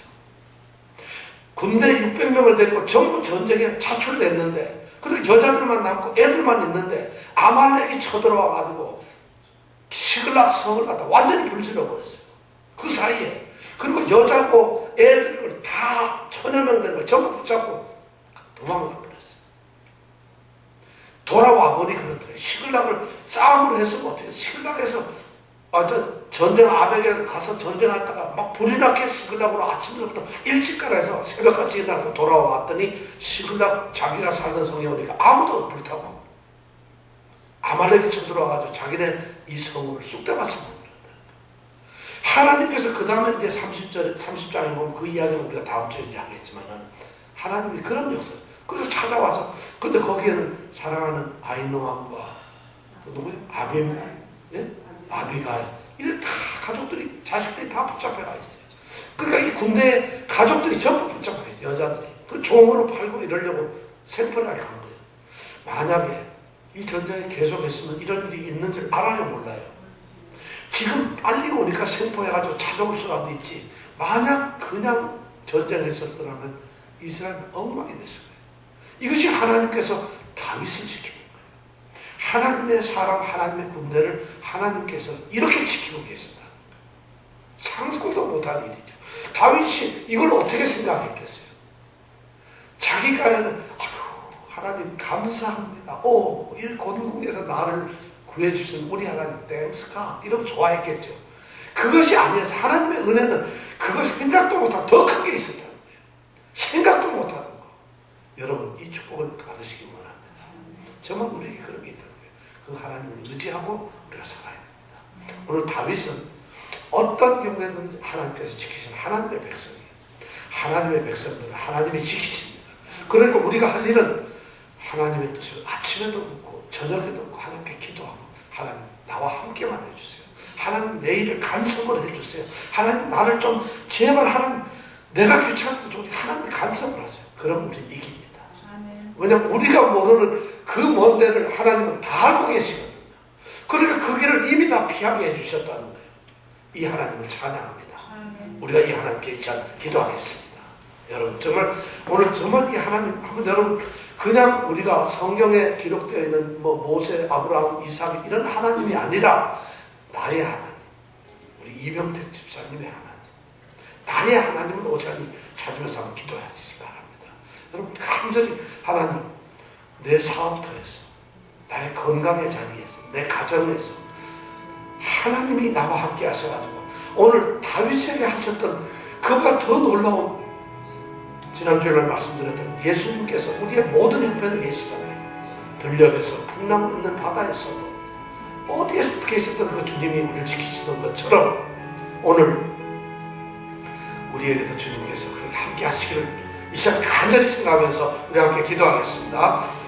군대 600명을 데리고 전부 전쟁에 차출됐는데 그리고 여자들만 남고 애들만 있는데 아말렉이 쳐들어와가지고 시글락 성을 갖다 완전히 불질러 버렸어요. 그 사이에. 그리고 여자고 애들을 다 1000여 명 되는 걸 전부 붙잡고 도망가 버렸어요. 돌아와 보니 그렇더래요. 시글락을 싸움을 해서 어떻게 시글락에서 전쟁 아벡에 가서 전쟁하다가 막 불이 나게 시글락으로 아침부터 일찍 가라해서 새벽같이 일어나서 돌아왔더니 시글락 자기가 살던 성에 오니까 아무도 불타고 아말렉이 쳐들어와가지고 자기네 이 성을 쑥대밭을 만들었다. 하나님께서 그 다음에 이제 30장에 보면 그 이야기는 우리가 다음 주에 이제 하겠지만은 하나님이 그런 역사 그래서 찾아와서 근데 거기에는 사랑하는 아히노함과 또 누구요? 아비가일 이게 다 가족들이 자식들이 다 붙잡혀 가 있어요. 그러니까 이 군대에 가족들이 전부 붙잡혀 있어요. 여자들이 그 종으로 팔고 이러려고 생포를 간 거예요. 만약에 이 전쟁이 계속했으면 이런 일이 있는 줄 알아요 몰라요? 지금 빨리 오니까 생포해가지고 찾아올 수라도 있지 만약 그냥 전쟁을 했었더라면 이스라엘은 엉망이 됐을 거예요. 이것이 하나님께서 다윗을 지키는 거예요. 하나님의 사람, 하나님의 군대를 하나님께서 이렇게 지키고 계신다. 상상도 못할 일이죠. 다윗이 이걸 어떻게 생각했겠어요? 자기 간에는 하나님 감사합니다. 이 권궁에서 나를 구해주신 우리 하나님 땡스가 이러면 좋아했겠죠. 그것이 아니어서 하나님의 은혜는 그거 생각도 못한 더 큰 게 있었다는 거예요. 생각도 못하는 거. 여러분 이 축복을 받으시기 원합니다. 정말 우리에게 그런 게 있다는 거예요. 그 하나님을 의지하고 우리가 살아야 됩니다. 오늘 다윗은 어떤 경우에든 하나님께서 지키신 하나님의 백성이에요. 하나님의 백성들을 하나님이 지키십니다. 그러니까 우리가 할 일은 하나님의 뜻을 아침에도 묻고 저녁에도 묻고 하나님께 기도하고 하나님 나와 함께만 해주세요. 하나님 내 일을 간섭을 해주세요. 하나님 나를 좀 제발 하나님 내가 귀찮아도 좀 하나님 간섭을 하세요. 그럼 우리 이깁니다. 왜냐하면 우리가 모르는 그 먼 데를 하나님은 다 알고 계시거든요. 그러니까 그 길을 이미 다 피하게 해주셨다는 거예요. 이 하나님을 찬양합니다. 우리가 이 하나님께 이 시간 기도하겠습니다. 여러분 정말 오늘 정말 이 하나님 한번 여러분 그냥 우리가 성경에 기록되어 있는 뭐 모세, 아브라함, 이삭 이런 하나님이 아니라 나의 하나님, 우리 이병택 집사님의 하나님, 나의 하나님을 오찬이 찾으면서 한번 기도하시기 바랍니다. 여러분 간절히 하나님 내 사업터에서 나의 건강의 자리에서 내 가정에서 하나님이 나와 함께 하셔가지고 오늘 다윗에게 하셨던 그보다 더 놀라운 지난주에 말씀드렸던 예수님께서 우리의 모든 형편을 계시잖아요. 들녘에서 풍랑 있는 바다에서도 어디에서 계셨던 그 주님이 우리를 지키시던 것처럼 오늘 우리에게도 주님께서 그렇게 함께 하시기를 이 시간 간절히 생각하면서 우리 함께 기도하겠습니다.